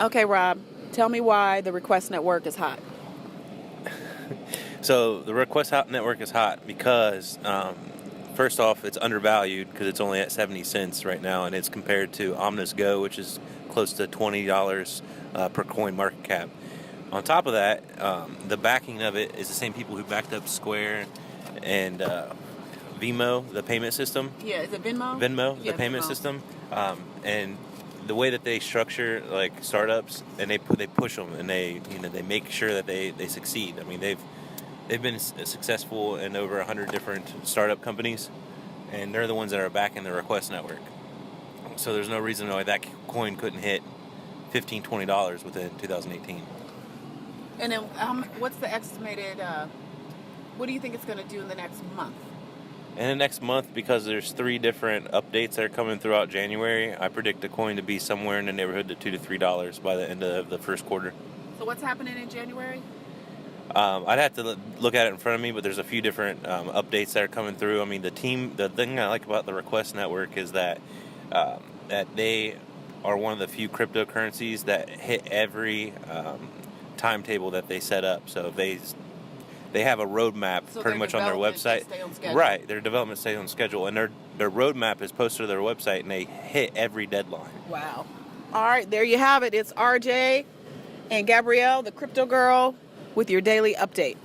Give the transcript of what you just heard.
Okay, Rob, tell me why the request network is hot. So the request network is hot because, first off, it's undervalued because it's only at 70 cents right now, and it's compared to Omnis Go, which is close to $20 per coin market cap. On top of that, the backing of it is the same people who backed up Square and Venmo, the payment system. Yeah, is it Venmo? Venmo, Yeah, the payment Venmo. system, and the way that they structure like startups, and they push them, and they make sure that they succeed. I mean, they've been successful in over 100 different startup companies, and they're the ones that are backing the request network. So there's no reason why that coin couldn't hit $15, $20 within 2018. And then what's the estimated, what do you think it's going to do in the next month? In the next month, because there's 3 different updates that are coming throughout January, I predict the coin to be somewhere in the neighborhood of $2 to $3 by the end of the first quarter. So what's happening in January? I'd have to look at it in front of me, but there's a few different updates that are coming through. I mean, the thing I like about the Request Network is that they are one of the few cryptocurrencies that hit every timetable that they set up. So if they have a roadmap pretty much on their website. Stay on schedule. Right, their development stays on schedule, and their roadmap is posted to their website, and they hit every deadline. Wow. All right, there you have it. It's RJ and Gabrielle, the crypto girl, with your daily update.